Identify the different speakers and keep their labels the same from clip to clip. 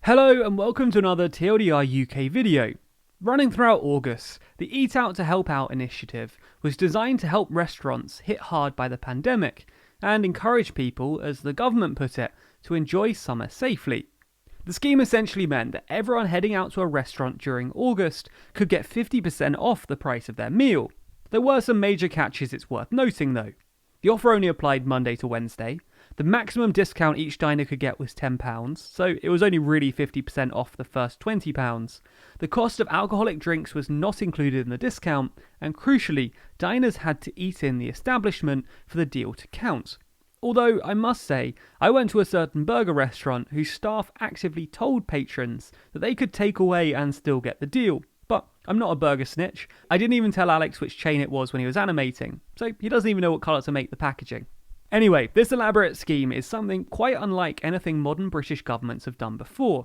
Speaker 1: Hello and welcome to another TLDR UK video. Running throughout August, the Eat Out to Help Out initiative was designed to help restaurants hit hard by the pandemic and encourage people, as the government put it, to enjoy summer safely. The scheme essentially meant that everyone heading out to a restaurant during August could get 50% off the price of their meal. There were some major catches it's worth noting though. The offer only applied Monday to Wednesday. The maximum discount each diner could get was £10, so it was only really 50% off the first £20. The cost of alcoholic drinks was not included in the discount, and crucially, diners had to eat in the establishment for the deal to count. Although, I must say, I went to a certain burger restaurant whose staff actively told patrons that they could take away and still get the deal. But I'm not a burger snitch. I didn't even tell Alex which chain it was when he was animating, so he doesn't even know what colour to make the packaging. Anyway, this elaborate scheme is something quite unlike anything modern British governments have done before.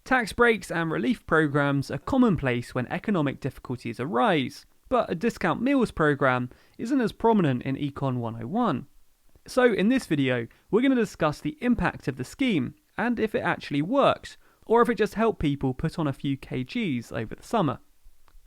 Speaker 1: Tax breaks and relief programmes are commonplace when economic difficulties arise, but a discount meals programme isn't as prominent in Econ 101. So in this video, we're going to discuss the impact of the scheme, and if it actually works, or if it just helped people put on a few kgs over the summer.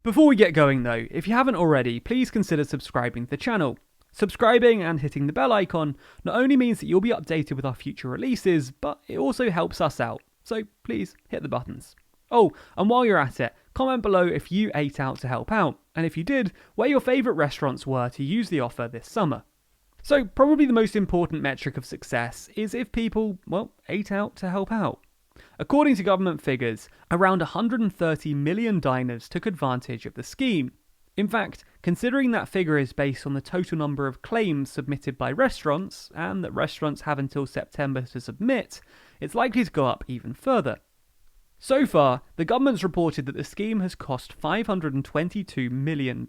Speaker 1: Before we get going though, if you haven't already, please consider subscribing to the channel. Subscribing and hitting the bell icon not only means that you'll be updated with our future releases, but it also helps us out, so please hit the buttons. Oh, and while you're at it, comment below if you ate out to help out, and if you did, where your favourite restaurants were to use the offer this summer. So probably the most important metric of success is if people, ate out to help out. According to government figures, around 130 million diners took advantage of the scheme. In fact, considering that figure is based on the total number of claims submitted by restaurants, and that restaurants have until September to submit, it's likely to go up even further. So far, the government's reported that the scheme has cost £522 million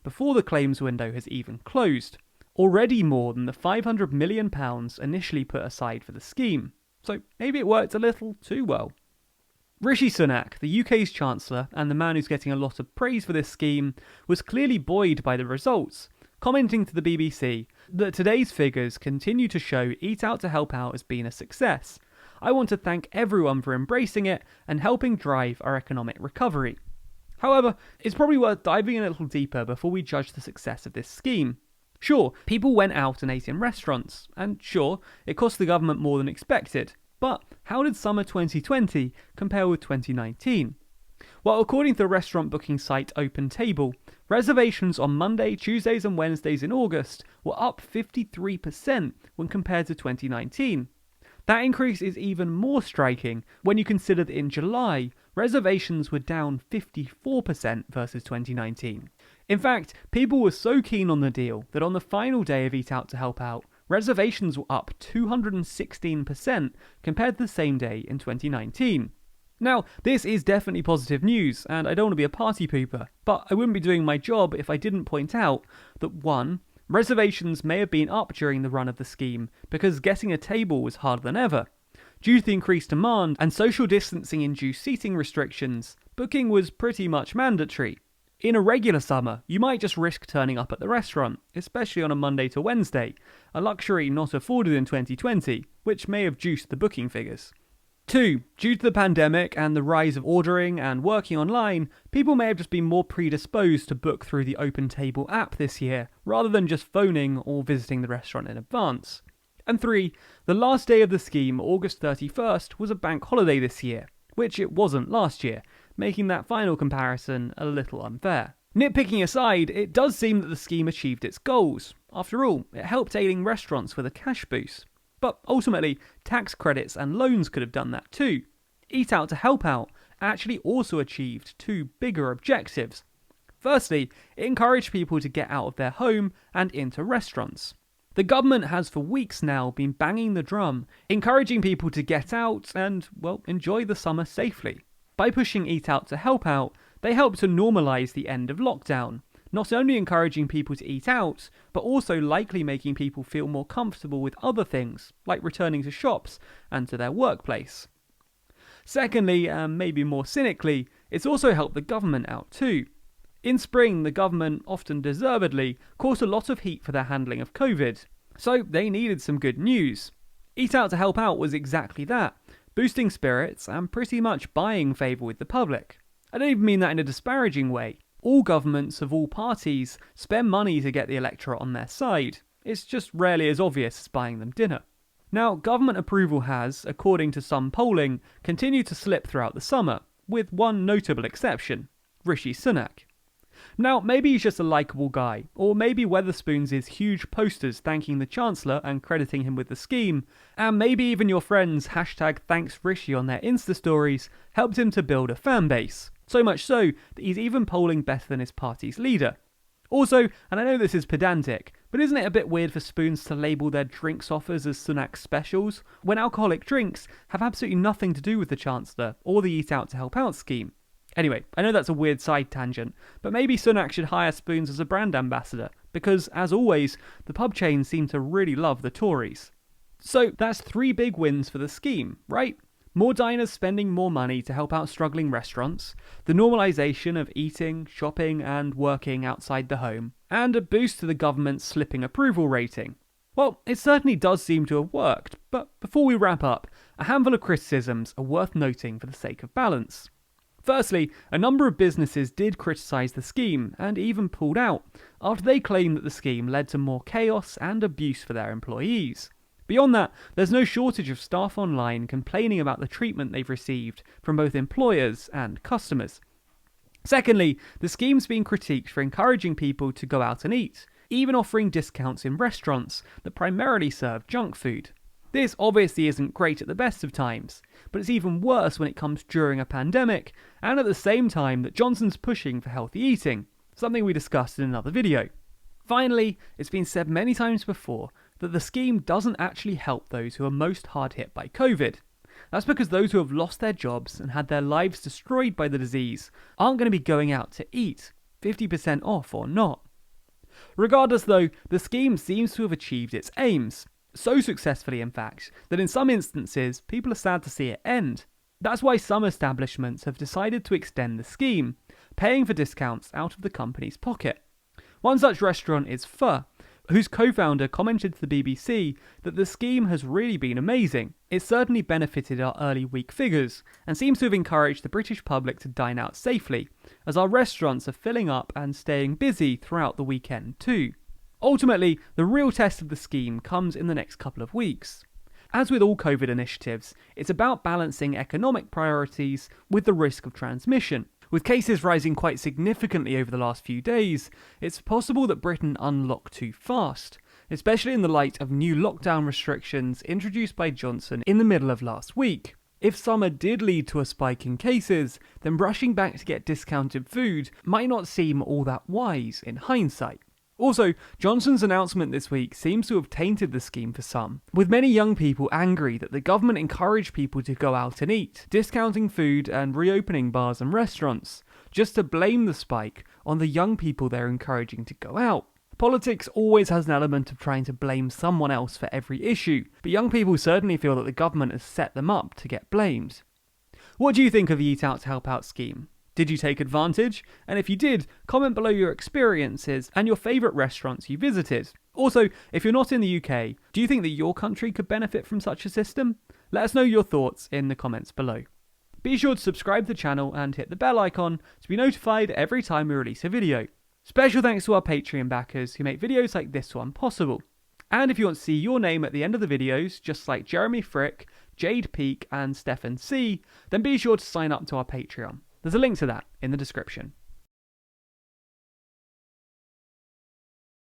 Speaker 1: before the claims window has even closed, already more than the £500 million initially put aside for the scheme. So maybe it worked a little too well. Rishi Sunak, the UK's Chancellor and the man who's getting a lot of praise for this scheme, was clearly buoyed by the results, commenting to the BBC that today's figures continue to show Eat Out to Help Out has been a success. I want to thank everyone for embracing it and helping drive our economic recovery. However, it's probably worth diving in a little deeper before we judge the success of this scheme. Sure, people went out and ate in restaurants, and sure, it cost the government more than expected. But how did summer 2020 compare with 2019? Well, according to the restaurant booking site OpenTable, reservations on Monday, Tuesdays and Wednesdays in August were up 53% when compared to 2019. That increase is even more striking when you consider that in July, reservations were down 54% versus 2019. In fact, people were so keen on the deal that on the final day of Eat Out to Help Out, reservations were up 216% compared to the same day in 2019. Now, this is definitely positive news, and I don't want to be a party pooper, but I wouldn't be doing my job if I didn't point out that 1. Reservations may have been up during the run of the scheme because getting a table was harder than ever. Due to the increased demand and social distancing-induced seating restrictions, booking was pretty much mandatory. In a regular summer, you might just risk turning up at the restaurant, especially on a Monday to Wednesday, a luxury not afforded in 2020, which may have juiced the booking figures. 2. Due to the pandemic and the rise of ordering and working online, people may have just been more predisposed to book through the OpenTable app this year, rather than just phoning or visiting the restaurant in advance. And 3. The last day of the scheme, August 31st, was a bank holiday this year, which it wasn't last year, making that final comparison a little unfair. Nitpicking aside, it does seem that the scheme achieved its goals. After all, it helped ailing restaurants with a cash boost. But ultimately, tax credits and loans could have done that too. Eat Out to Help Out actually also achieved two bigger objectives. Firstly, it encouraged people to get out of their home and into restaurants. The government has for weeks now been banging the drum, encouraging people to get out and, enjoy the summer safely. By pushing Eat Out to Help Out, they help to normalise the end of lockdown, not only encouraging people to eat out, but also likely making people feel more comfortable with other things, like returning to shops and to their workplace. Secondly, and maybe more cynically, it's also helped the government out too. In spring, the government, often deservedly, caught a lot of heat for their handling of COVID, so they needed some good news. Eat Out to Help Out was exactly that, boosting spirits and pretty much buying favour with the public. I don't even mean that in a disparaging way. All governments of all parties spend money to get the electorate on their side. It's just rarely as obvious as buying them dinner. Now, government approval has, according to some polling, continued to slip throughout the summer, with one notable exception, Rishi Sunak. Now, maybe he's just a likeable guy, or maybe Wetherspoons' huge posters thanking the Chancellor and crediting him with the scheme, and maybe even your friends #thanksrishi on their Insta stories helped him to build a fan base. So much so that he's even polling better than his party's leader. Also, and I know this is pedantic, but isn't it a bit weird for Spoons to label their drinks offers as Sunak specials, when alcoholic drinks have absolutely nothing to do with the Chancellor or the Eat Out to Help Out scheme? Anyway, I know that's a weird side tangent, but maybe Sunak should hire Spoons as a brand ambassador, because, as always, the pub chains seem to really love the Tories. So that's 3 big wins for the scheme, right? More diners spending more money to help out struggling restaurants, the normalisation of eating, shopping and working outside the home, and a boost to the government's slipping approval rating. Well, it certainly does seem to have worked, but before we wrap up, a handful of criticisms are worth noting for the sake of balance. Firstly, a number of businesses did criticise the scheme and even pulled out after they claimed that the scheme led to more chaos and abuse for their employees. Beyond that, there's no shortage of staff online complaining about the treatment they've received from both employers and customers. Secondly, the scheme's been critiqued for encouraging people to go out and eat, even offering discounts in restaurants that primarily serve junk food. This obviously isn't great at the best of times, but it's even worse when it comes during a pandemic and at the same time that Johnson's pushing for healthy eating, something we discussed in another video. Finally, it's been said many times before that the scheme doesn't actually help those who are most hard hit by COVID. That's because those who have lost their jobs and had their lives destroyed by the disease aren't going to be going out to eat, 50% off or not. Regardless though, the scheme seems to have achieved its aims. So successfully in fact, that in some instances people are sad to see it end. That's why some establishments have decided to extend the scheme, paying for discounts out of the company's pocket. One such restaurant is Pho, whose co-founder commented to the BBC that the scheme has really been amazing. It certainly benefited our early week figures, and seems to have encouraged the British public to dine out safely, as our restaurants are filling up and staying busy throughout the weekend too. Ultimately, the real test of the scheme comes in the next couple of weeks. As with all COVID initiatives, it's about balancing economic priorities with the risk of transmission. With cases rising quite significantly over the last few days, it's possible that Britain unlocked too fast, especially in the light of new lockdown restrictions introduced by Johnson in the middle of last week. If summer did lead to a spike in cases, then rushing back to get discounted food might not seem all that wise in hindsight. Also, Johnson's announcement this week seems to have tainted the scheme for some, with many young people angry that the government encouraged people to go out and eat, discounting food and reopening bars and restaurants, just to blame the spike on the young people they're encouraging to go out. Politics always has an element of trying to blame someone else for every issue, but young people certainly feel that the government has set them up to get blamed. What do you think of the Eat Out to Help Out scheme? Did you take advantage? And if you did, comment below your experiences and your favourite restaurants you visited. Also, if you're not in the UK, do you think that your country could benefit from such a system? Let us know your thoughts in the comments below. Be sure to subscribe to the channel and hit the bell icon to be notified every time we release a video. Special thanks to our Patreon backers who make videos like this one possible. And if you want to see your name at the end of the videos, just like Jeremy Frick, Jade Peak and Stefan C, then be sure to sign up to our Patreon. There's a link to that in the description.